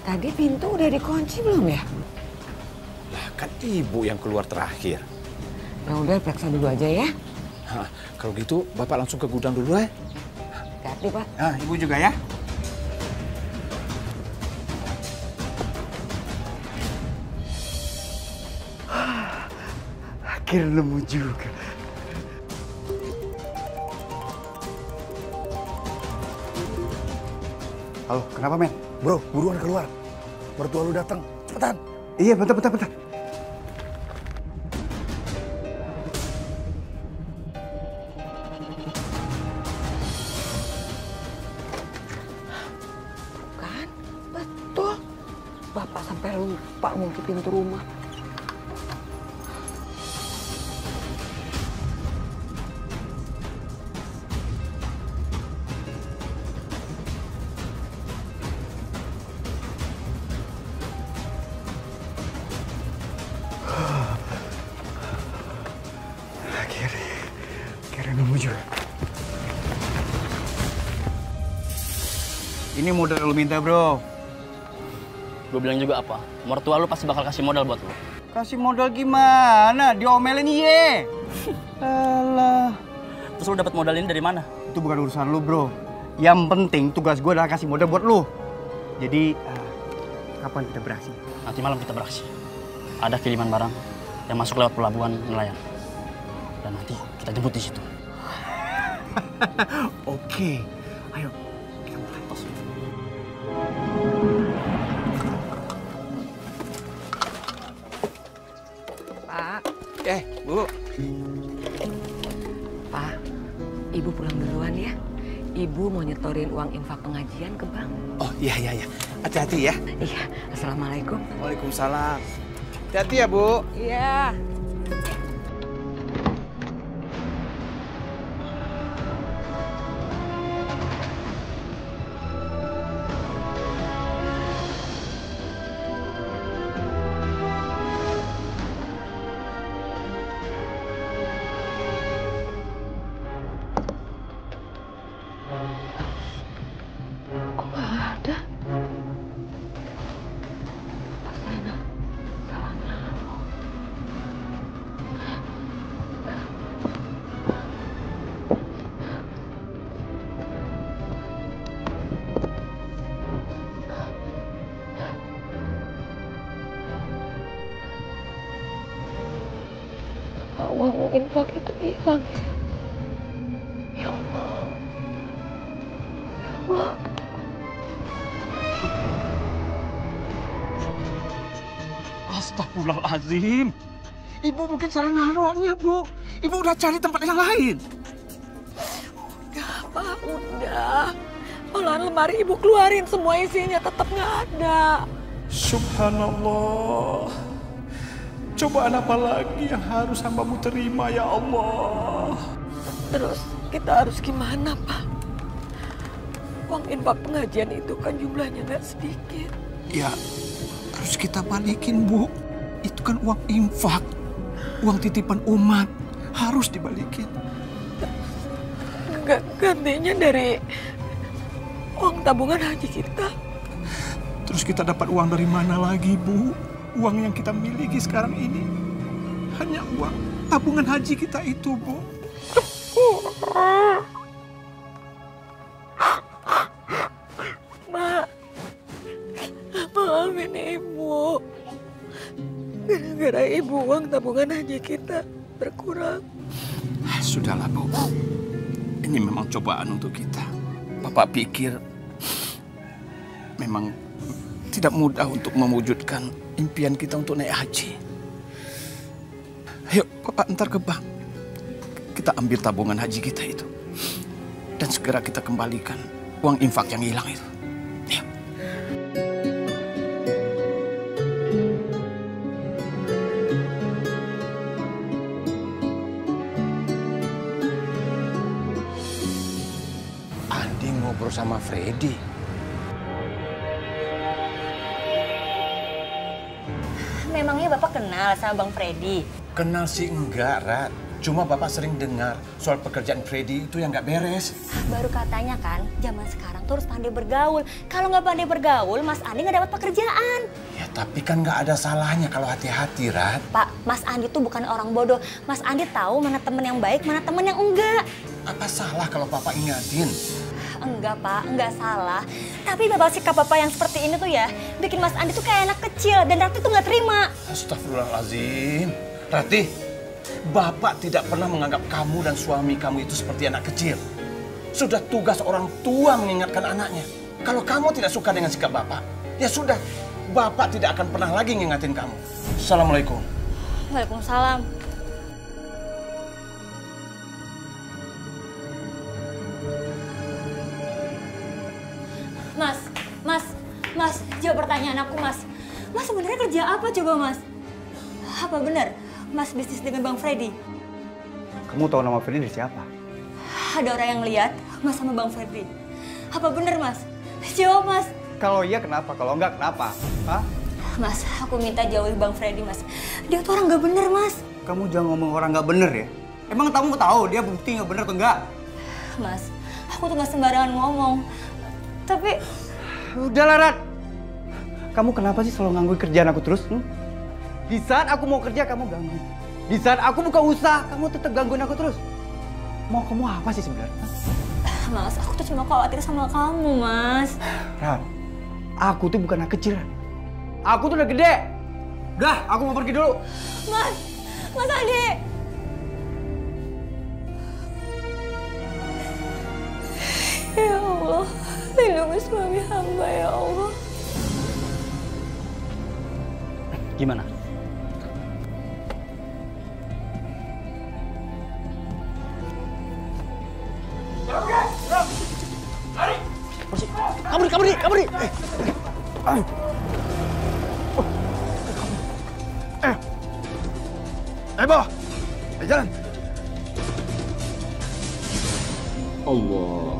Tadi pintu udah dikunci belum ya? Lah kan ibu yang keluar terakhir. Nah udah periksa dulu aja ya. Hah, kalau gitu Bapak langsung ke gudang dulu ya. Hati-hati Pak. Ah, Ibu juga ya. Akhirnya nemu juga. Halo, kenapa men? Bro, buruan keluar. Mertua lu datang. Cepetan. Iya, bentar. Kan? Betul. Bapak sampai lupa ngunci pintu rumah. Akhirnya nemu juga. Ini modal yang lu minta, bro. Gue bilang juga apa? Mertua lu pasti bakal kasih modal buat lu. Kasih modal gimana? Diomelin iye. Alah. Terus lu dapat modal ini dari mana? Itu bukan urusan lu, bro. Yang penting tugas gue adalah kasih modal buat lu. Jadi, kapan kita beraksi? Nanti malam kita beraksi. Ada kiriman barang yang masuk lewat pelabuhan nelayan. Dan nanti kita jemput di situ. Oke. Ayo, kita mulai. Pak. Bu. Pak, Ibu pulang duluan ya. Ibu mau nyetorin uang infak pengajian ke bank. Oh, iya. Hati-hati ya. Iya, Assalamualaikum. Waalaikumsalam. Hati-hati ya, Bu. Iya. Kok nggak ada? Sana. Sana. Uang infak itu hilang. Ya Allah. Ya Allah. Astagfirullahaladzim. Ibu mungkin salah naruhnya, Bu. Ibu udah cari tempat yang lain. Udah, Pak, udah. Malahan lemari Ibu keluarin semua isinya tetap nggak ada. Subhanallah. Cobaan apa lagi yang harus hambamu terima, ya Allah? Terus kita harus gimana, Pak? Uang infak pengajian itu kan jumlahnya nggak sedikit. Ya, harus kita balikin, Bu. Itu kan uang infak. Uang titipan umat. Harus dibalikin. Gantinya dari uang tabungan haji kita. Terus kita dapat uang dari mana lagi, Bu? Uang yang kita miliki sekarang ini hanya uang tabungan haji kita itu, Bu. Mak, maafin Ibu. Gara-gara Ibu uang tabungan haji kita berkurang. Sudahlah, Bu. Ini memang cobaan untuk kita. Bapak pikir memang tidak mudah untuk mewujudkan impian kita untuk naik haji. Ayo, Bapak ntar ke bank. Kita ambil tabungan haji kita itu. Dan segera kita kembalikan uang infak yang hilang itu. Ayo. Andi ngobrol sama Freddy. Memangnya Bapak kenal sama Bang Freddy? Kenal sih enggak, Rat. Cuma Bapak sering dengar soal pekerjaan Freddy itu yang nggak beres. Baru katanya kan, zaman sekarang tuh harus pandai bergaul. Kalau nggak pandai bergaul, Mas Andi nggak dapat pekerjaan. Ya tapi kan nggak ada salahnya kalau hati-hati, Rat. Pak, Mas Andi tuh bukan orang bodoh. Mas Andi tahu mana temen yang baik, mana temen yang enggak. Apa salah kalau Bapak ingatin? Enggak, Pak, enggak salah. Tapi sikap Bapak yang seperti ini tuh ya, bikin Mas Andi tuh kayak anak kecil. Dan Rati tuh nggak terima. Astagfirullahaladzim. Rati, Bapak tidak pernah menganggap kamu dan suami kamu itu seperti anak kecil. Sudah tugas orang tua mengingatkan anaknya. Kalau kamu tidak suka dengan sikap Bapak, ya sudah. Bapak tidak akan pernah lagi ngingatin kamu. Assalamualaikum. Waalaikumsalam. Mas, jawab pertanyaan aku, Mas. Mas sebenarnya kerja apa coba, Mas? Apa benar Mas bisnis dengan Bang Freddy? Kamu tahu nama Freddy dari siapa? Ada orang yang lihat Mas sama Bang Freddy. Apa benar, Mas? Jawab, Mas. Kalau iya kenapa? Kalau enggak kenapa? Hah? Mas, aku minta jauhi Bang Freddy, Mas. Dia tuh orang nggak bener, Mas. Kamu jangan ngomong orang nggak bener ya. Emang kamu tahu dia bukti nggak bener atau enggak? Mas, aku tuh nggak sembarangan ngomong. Tapi udahlah, Rat. Kamu kenapa sih selalu gangguin kerjaan aku terus? Di saat aku mau kerja, kamu ganggu. Di saat aku buka usaha, kamu tetap gangguin aku terus. Mau kamu apa sih sebenarnya? Mas, aku tuh cuma khawatir sama kamu, Mas. Rat, aku tuh bukan anak kecil, Rat. Aku tuh udah gede. Udah, aku mau pergi dulu. Mas Andi. Ya Allah, lindungi suami hamba ya Allah. Gimana? Kabur. Bawa. Jalan. Allah.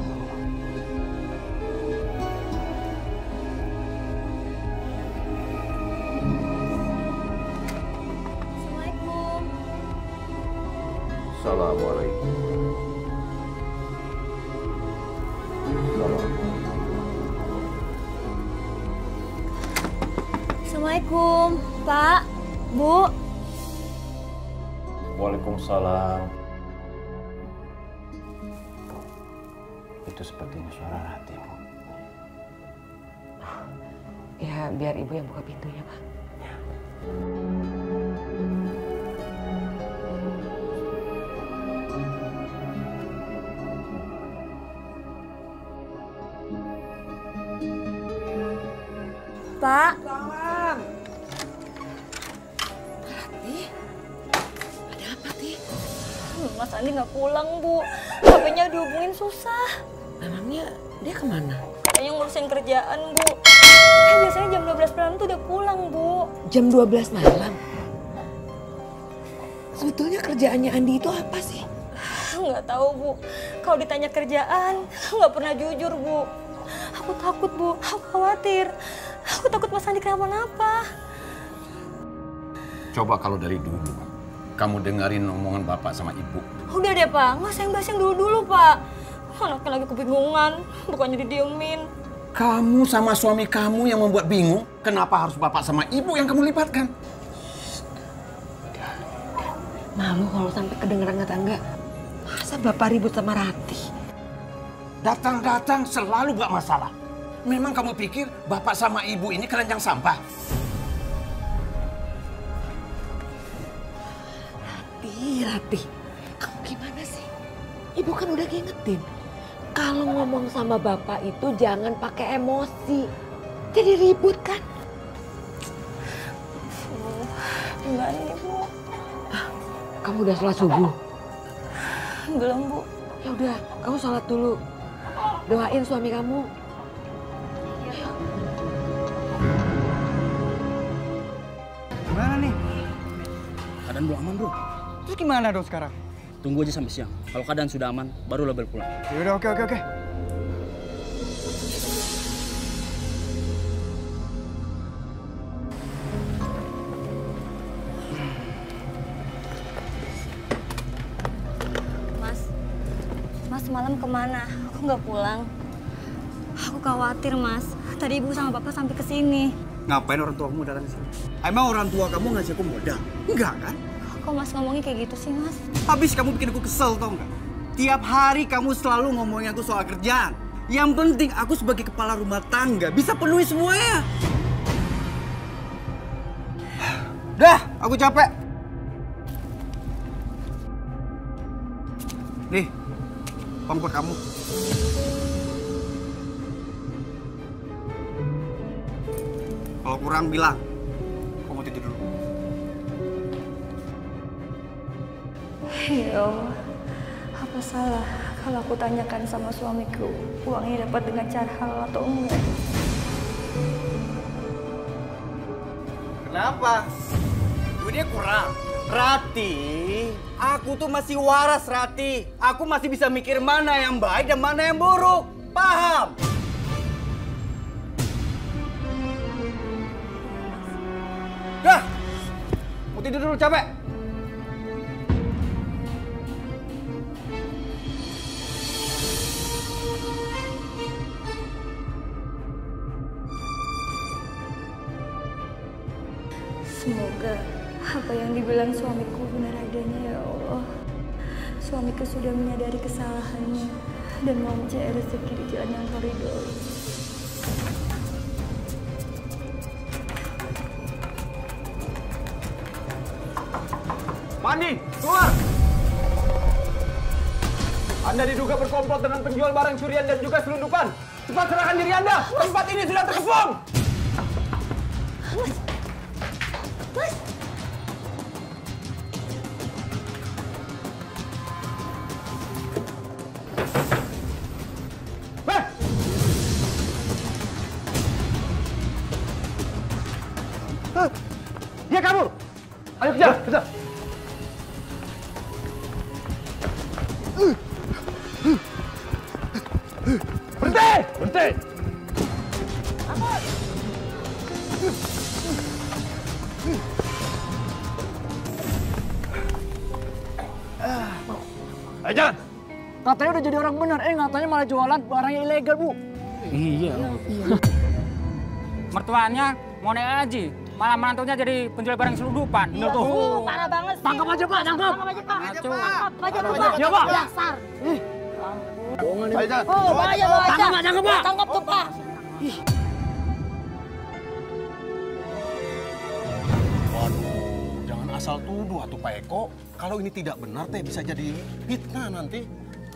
Assalamualaikum. Assalamualaikum. Assalamualaikum, Pak, Bu. Waalaikumsalam. Itu sepertinya suara Rati, Bu. Ya, biar ibu yang buka pintunya, Pak. Pak. Salam. Rati, ada apa, Ti? Mas Andi nggak pulang, Bu. HP-nya dihubungin susah. Memangnya dia kemana? Kayaknya ngurusin kerjaan, Bu. Biasanya jam 12 malam tuh udah pulang, Bu. Jam 12 malam? Sebetulnya kerjaannya Andi itu apa sih? Nggak tahu, Bu. Kalau ditanya kerjaan, nggak pernah jujur, Bu. Aku takut, Bu. Aku khawatir. Aku takut Mas Andi kenapa-napa. Coba kalau dari dulu, kamu dengerin omongan Bapak sama Ibu. Udah deh, Pak. Nggak usah yang bahas yang dulu-dulu, Pak. Anaknya lagi kebingungan. Bukannya didiemin. Kamu sama suami kamu yang membuat bingung. Kenapa harus Bapak sama Ibu yang kamu libatkan? Malu kalau sampai kedengeran tetangga. Masa Bapak ribut sama Rati? Datang-datang selalu buat masalah. Memang kamu pikir Bapak sama Ibu ini keranjang sampah? Rati, kamu gimana sih? Ibu kan udah ngingetin. Kalau ngomong sama Bapak itu jangan pakai emosi. Jadi ribut kan? Enggak nih, Bu. Kamu udah sholat subuh? Belum, Bu. Ya udah, kamu sholat dulu. Doain suami kamu. Gimana nih? Keadaan belum aman, Bro. Terus gimana dong sekarang? Tunggu aja sampai siang. Kalau keadaan sudah aman, baru label pulang. Yaudah, oke. semalam kemana? Kok nggak pulang? Aku khawatir, Mas. Tadi Ibu sama Bapak sampai ke sini. Ngapain orang tua kamu datang ke sini? Emang orang tua kamu ngasih aku modal? Enggak kan? Kok Mas ngomongnya kayak gitu sih, Mas? Habis kamu bikin aku kesel, tau nggak? Tiap hari kamu selalu ngomongin aku soal kerjaan. Yang penting aku sebagai kepala rumah tangga bisa penuhi semuanya. Dah, aku capek. Nih, uang buat kamu. Kalau kurang bilang, aku mau tidur dulu. Ya Allah, apa salah kalau aku tanyakan sama suamiku uangnya dapat dengan cara halal atau enggak? Kenapa? Duitnya kurang. Rati, aku tuh masih waras, Rati. Aku masih bisa mikir mana yang baik dan mana yang buruk. Paham? Dah, mau tidur dulu, capek. Semoga apa yang dibilang suamiku benar adanya, ya Allah. Suamiku sudah menyadari kesalahannya dan mau mencari rezeki di jalan yang kau ridhoi. Mandi, keluar! Anda diduga berkomplot dengan penjual barang curian dan juga selundupan. Cepat serahkan diri Anda, tempat ini sudah terkepung! Mas! Dia kabur! Ayo kejar, kejar! Berhenti! Berhenti! Ayo jalan! Katanya udah jadi orang benar, katanya malah jualan barang yang ilegal, Bu. Iya. Mertuanya mau naik haji, malah menantunya jadi penjual barang selundupan. Bener tuh. Parah banget sih. Tangkap aja, Pak, tangkap. Tangkap aja, Pak. Ngaco. Tangkap aja, Pak. Iya, Pak. Dasar. Ayo jalan! Oh, bawa aja, bawa aja. Tangkap, Pak, tangkap, Pak. Tangkap tuh, Pak. Waduh, jangan asal tuduh atuh Pak Eko. Kalau ini tidak benar teh bisa jadi fitnah nanti.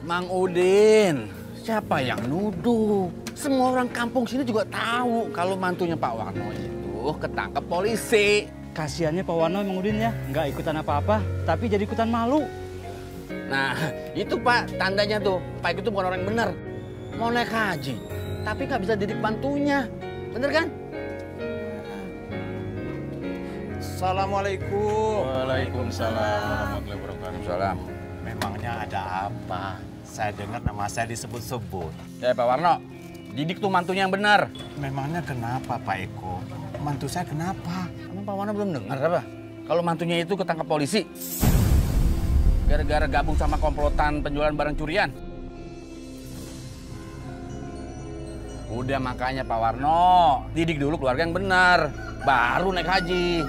Mang Udin, siapa yang nuduh? Semua orang kampung sini juga tahu kalau mantunya Pak Warno itu ketangkep polisi. Kasiannya Pak Warno Mang Udin ya, nggak ikutan apa-apa, tapi jadi ikutan malu. Nah, itu Pak, tandanya tuh, Pak Eko itu bukan orang yang benar. Mau naik haji, tapi nggak bisa didik mantunya. Bener kan? Assalamualaikum. Waalaikumsalam warahmatullahi wabarakatuh. Salam. Memangnya ada apa? Saya dengar nama saya disebut-sebut. Ya Pak Warno, didik tuh mantunya yang benar. Memangnya kenapa Pak Eko? Mantu saya kenapa? Emang Pak Warno belum dengar apa? Kalau mantunya itu ketangkap polisi. Gara-gara gabung sama komplotan penjualan barang curian. Udah makanya Pak Warno, didik dulu keluarga yang benar. Baru naik haji.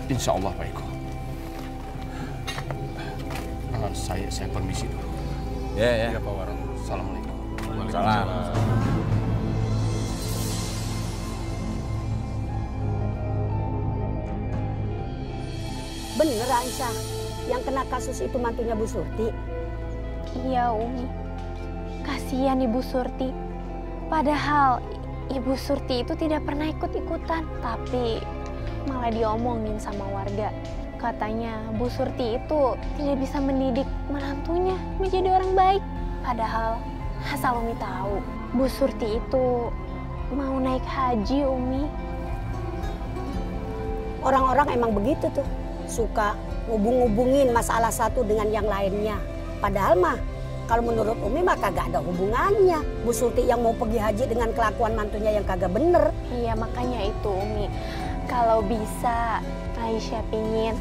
Insya Allah Pak Eko. Saya permisi dulu. Ya. Ya Pak Warno. Assalamualaikum. Salam. Bener Aisyah, yang kena kasus itu mantunya Bu Surti. Iya Umi, kasihan Ibu Surti. Padahal Ibu Surti itu tidak pernah ikut-ikutan, tapi malah diomongin sama warga. Katanya Bu Surti itu tidak bisa mendidik menantunya menjadi orang baik. Padahal asal Umi tahu, Bu Surti itu mau naik haji Umi. Orang-orang emang begitu tuh, suka ngubung-ngubungin masalah satu dengan yang lainnya. Padahal mah, kalau menurut Umi mah kagak ada hubungannya. Bu Surti yang mau pergi haji dengan kelakuan mantunya yang kagak bener. Iya makanya itu Umi, kalau bisa Aisyah pingin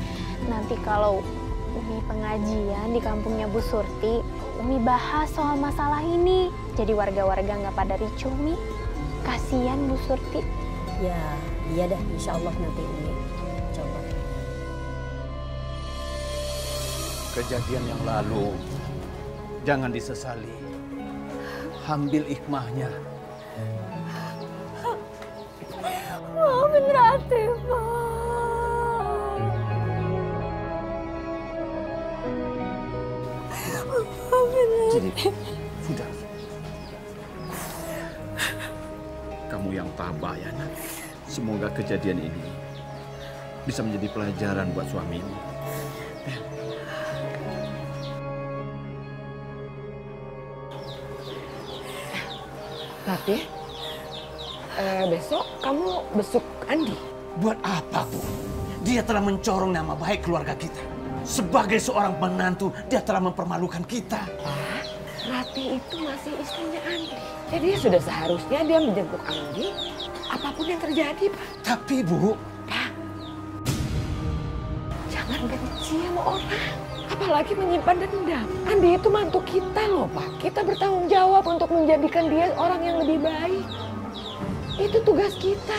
nanti kalau Umi pengajian di kampungnya Bu Surti, Umi bahas soal masalah ini. Jadi warga-warga nggak pada ricuh, Mi. Kasian Bu Surti. Ya, iya dah, insya Allah nanti Umi coba. Kejadian yang lalu jangan disesali. Ambil hikmahnya. Maafin Rati, Pak. Maafin Rati. Jadi, sudah. Kamu yang tabah ya, Nak. Semoga kejadian ini bisa menjadi pelajaran buat suamimu. Rati, besok kamu besuk Andi. Buat apa, Bu? Dia telah mencorong nama baik keluarga kita. Sebagai seorang menantu, dia telah mempermalukan kita. Pak, Rati itu masih istrinya Andi. Jadi sudah seharusnya dia menjemput Andi apapun yang terjadi, Pak. Tapi, Bu, Pak, jangan benci sama orang. Apalagi menyimpan dendam. Andi itu mantu kita loh, Pak. Kita bertanggung jawab untuk menjadikan dia orang yang lebih baik. Itu tugas kita.